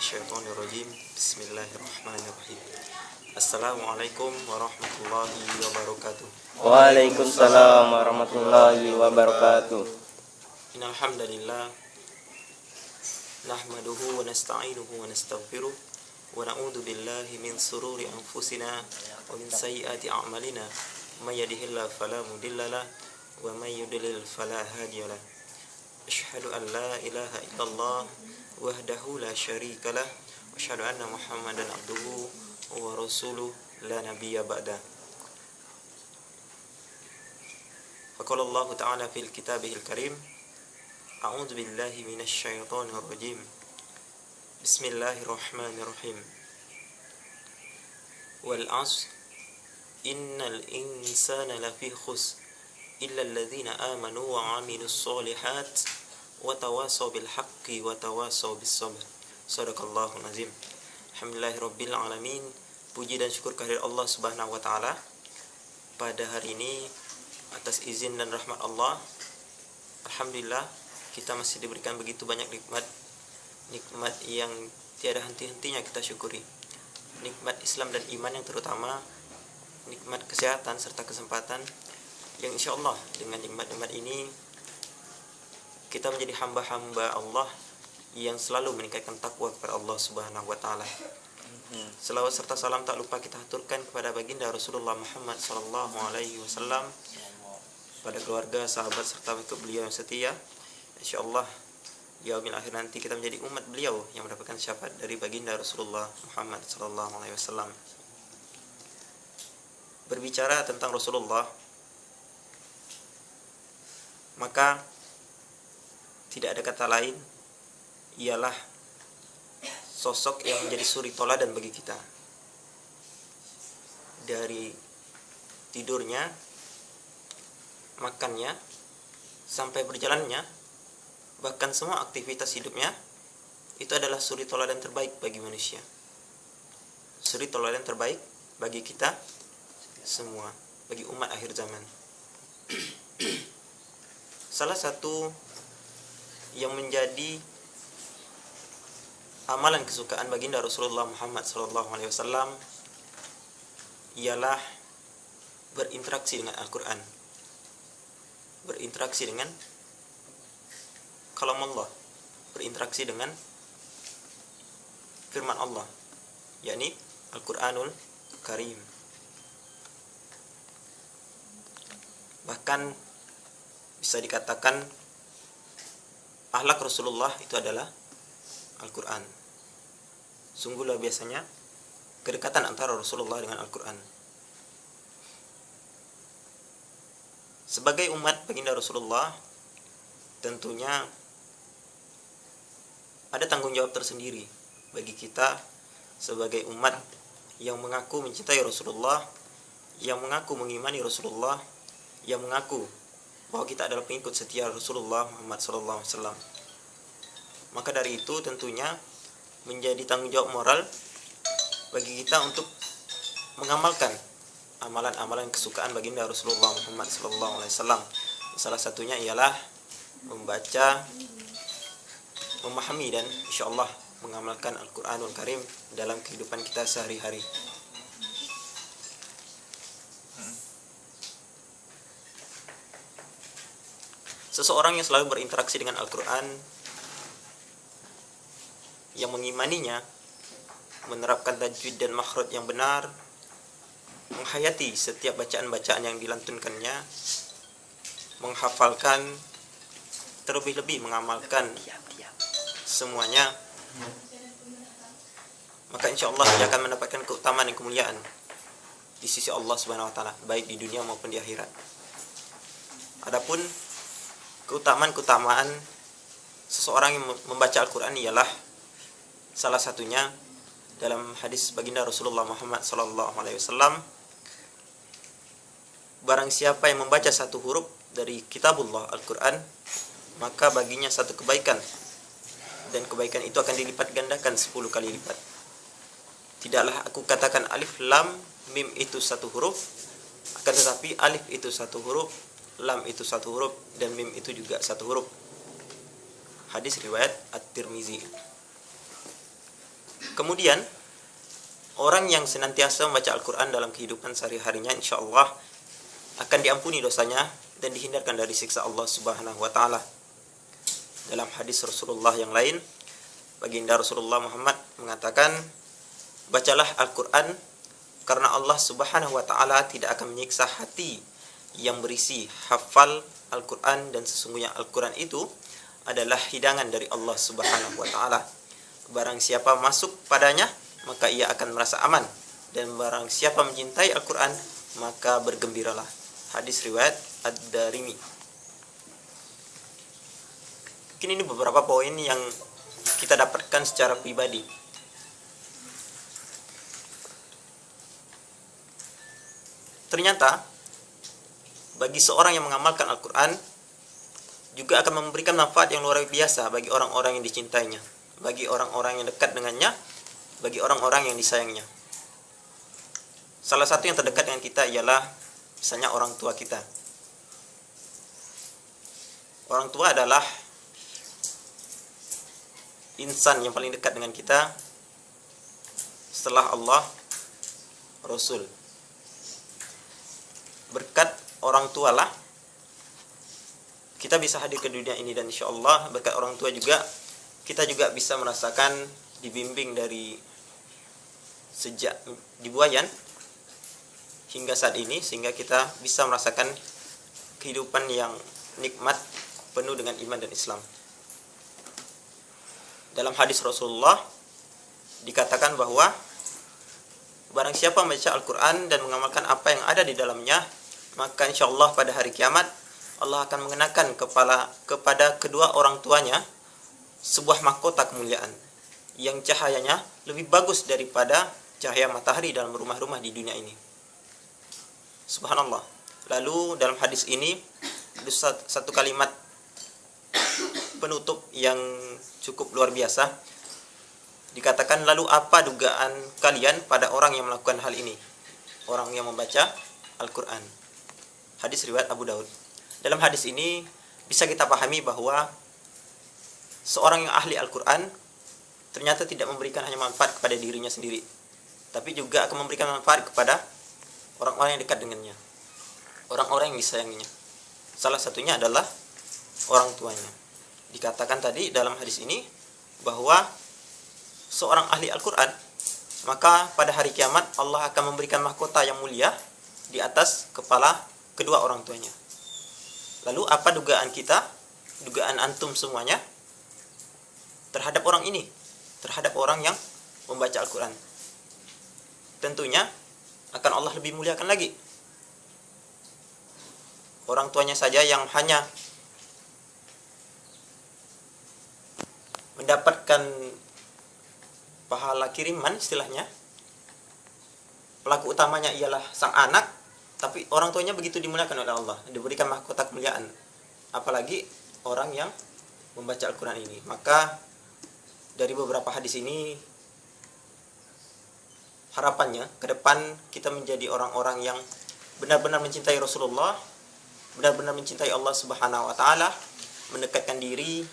minasyaitonirrajim. Bismillahirrahmanirrahim. Assalamualaikum warahmatullahi wabarakatuh. Waalaikumsalam warahmatullahi wabarakatuh. Innal hamdalillah nahmaduhu wa nasta'inuhu wa nastaghfiruh wa na'udzu billahi min sururi anfusina wa min sayyiati a'malina. May yahdihillahu fala mudhillalah wa may yudlil fala hadiyalah. Asyhadu an la ilaha illallah wahdahu la syarikalah wa asyhadu anna Muhammadan abduhu wa rasuluh la nabiyya ba'da. Faqala Allah ta'ala fil kitabihil karim, a'udzu billahi minasy syaithanir rajim. Bismillahirrahmanirrahim. Wal 'ashr innal insana lafi khusr illa alladzina amanu wa 'amilus sholihat wa tawasaw bil haqqi wa tawasaw bis sabr. Shadaqallahul azim. Alhamdulillahirabbil alamin. Puji dan syukur kehadirat Allah Subhanahu wa taala. Pada hari ini atas izin dan rahmat Allah, alhamdulillah kita masih diberikan begitu banyak nikmat yang tiada henti-hentinya kita syukuri. Nikmat Islam dan iman yang terutama, nikmat kesehatan serta kesempatan yang insyaallah dengan nikmat-nikmat ini kita menjadi hamba-hamba Allah yang selalu meningkatkan takwa kepada Allah Subhanahu wa taala. Selawat serta salam tak lupa kita haturkan kepada baginda Rasulullah Muhammad sallallahu alaihi wasallam, pada keluarga, sahabat serta pengikut beliau yang setia. Insyaallah yaumil akhir nanti kita menjadi umat beliau yang mendapatkan syafaat dari baginda Rasulullah Muhammad sallallahu alaihi wasallam. Berbicara tentang Rasulullah, maka tidak ada kata lain ialah sosok yang menjadi suri toladan bagi kita. Dari tidurnya, makannya, sampai berjalannya, bahkan semua aktivitas hidupnya, itu adalah suri toladan terbaik bagi manusia. Suri toladan terbaik bagi kita semua, bagi umat akhir zaman. Salah satu yang menjadi amalan kesukaan baginda Rasulullah Muhammad SAW ialah berinteraksi dengan Al-Quran, berinteraksi dengan kalam Allah, berinteraksi dengan firman Allah, yakni Al-Quranul Karim. Bahkan bisa dikatakan akhlak Rasulullah itu adalah Al-Quran. Sungguhlah biasanya kedekatan antara Rasulullah dengan Al-Quran. Sebagai umat baginda Rasulullah, tentunya ada tanggung jawab tersendiri bagi kita sebagai umat yang mengaku mencintai Rasulullah, yang mengaku mengimani Rasulullah, yang mengaku bahwa kita adalah pengikut setia Rasulullah Muhammad SAW. Maka dari itu tentunya menjadi tanggung jawab moral bagi kita untuk mengamalkan amalan-amalan kesukaan baginda Rasulullah Muhammad SAW. Salah satunya ialah membaca, memahami dan insyaallah mengamalkan Al-Quranul Karim dalam kehidupan kita sehari-hari. Seseorang yang selalu berinteraksi dengan Al-Quran, yang mengimaninya, menerapkan tajwid dan makhraj yang benar, menghayati setiap bacaan-bacaan yang dilantunkannya, menghafalkan, terlebih-lebih mengamalkan semuanya, maka insyaallah dia akan mendapatkan keutamaan dan kemuliaan di sisi Allah Subhanahu wa taala, baik di dunia maupun di akhirat. Adapun keutamaan seseorang yang membaca Al-Quran ialah salah satunya dalam hadis baginda Rasulullah Muhammad SAW, barang siapa yang membaca satu huruf dari kitabullah Al-Quran, maka baginya satu kebaikan, dan kebaikan itu akan dilipat gandakan 10 kali lipat. Tidaklah aku katakan alif lam mim itu satu huruf, akan tetapi alif itu satu huruf, lam itu satu huruf, dan mim itu juga satu huruf. Hadis riwayat At-Tirmizi. Kemudian orang yang senantiasa membaca Al-Quran dalam kehidupan sehari-harinya, insya Allah akan diampuni dosanya dan dihindarkan dari siksa Allah Subhanahu wa Ta'ala. Dalam hadis Rasulullah yang lain, baginda Rasulullah Muhammad mengatakan, bacalah Al-Quran karena Allah Subhanahu wa Ta'ala tidak akan menyiksa hati yang berisi hafal Al-Quran, dan sesungguhnya Al-Quran itu adalah hidangan dari Allah Subhanahu wa Ta'ala. Barang siapa masuk padanya, maka ia akan merasa aman, dan barang siapa mencintai Al-Quran, maka bergembiralah. Hadis riwayat Ad-Darimi. Mungkin ini beberapa poin yang kita dapatkan secara pribadi. Ternyata bagi seorang yang mengamalkan Al-Quran juga akan memberikan manfaat yang luar biasa bagi orang-orang yang dicintainya, bagi orang-orang yang dekat dengannya, bagi orang-orang yang disayangnya. Salah satu yang terdekat dengan kita ialah misalnya orang tua kita. Orang tua adalah insan yang paling dekat dengan kita setelah Allah, Rasul. Berkat orang tua lah kita bisa hadir ke dunia ini, dan insya Allah berkat orang tua juga kita juga bisa merasakan dibimbing dari sejak dibuayan hingga saat ini, sehingga kita bisa merasakan kehidupan yang nikmat penuh dengan iman dan Islam. Dalam hadis Rasulullah dikatakan bahwa barang siapa membaca Al-Quran dan mengamalkan apa yang ada di dalamnya, maka insya Allah pada hari kiamat Allah akan mengenakan kepada kedua orang tuanya sebuah mahkota kemuliaan yang cahayanya lebih bagus daripada cahaya matahari dalam rumah-rumah di dunia ini. Subhanallah. Lalu dalam hadis ini ada satu kalimat penutup yang cukup luar biasa. Dikatakan, lalu apa dugaan kalian pada orang yang melakukan hal ini? Orang yang membaca Al-Quran. Hadis riwayat Abu Daud. Dalam hadis ini bisa kita pahami bahwa seorang yang ahli Al-Quran ternyata tidak memberikan hanya manfaat kepada dirinya sendiri, tapi juga akan memberikan manfaat kepada orang-orang yang dekat dengannya, orang-orang yang disayanginya. Salah satunya adalah orang tuanya. Dikatakan tadi dalam hadis ini bahwa seorang ahli Al-Quran, maka pada hari kiamat Allah akan memberikan mahkota yang mulia di atas kepala kedua orang tuanya. Lalu apa dugaan kita, dugaan antum semuanya terhadap orang ini, terhadap orang yang membaca Al-Quran? Tentunya akan Allah lebih muliakan lagi. Orang tuanya saja yang hanya mendapatkan pahala kiriman istilahnya, pelaku utamanya ialah sang anak, tapi orang tuanya begitu dimuliakan oleh Allah, diberikan mahkota kemuliaan. Apalagi orang yang membaca Al-Quran ini. Maka dari beberapa hadis ini harapannya ke depan kita menjadi orang-orang yang benar-benar mencintai Rasulullah, benar-benar mencintai Allah Subhanahu wa Ta'ala, mendekatkan diri,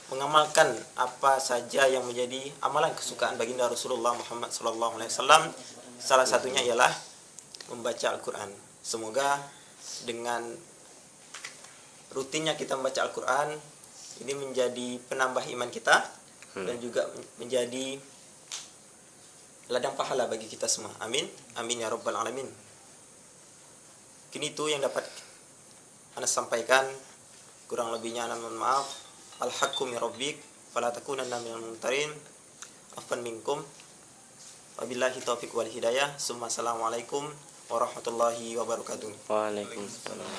mengamalkan apa saja yang menjadi amalan kesukaan baginda Rasulullah Muhammad SAW. Salah satunya ialah membaca Al-Quran. Semoga dengan rutinnya kita membaca Al-Quran ini menjadi penambah iman kita dan juga menjadi ladang pahala bagi kita semua. Amin. Amin ya rabbal alamin. Kini itu yang dapat Anda sampaikan. Kurang lebihnya Anda mohon maaf. Al-haqqu min rabbik fala takunanna minal mumtarin. Afwan minkum. Wabillahi taufiq wal hidayah. Assalamualaikum warahmatullahi wabarakatuh. Waalaikumsalam.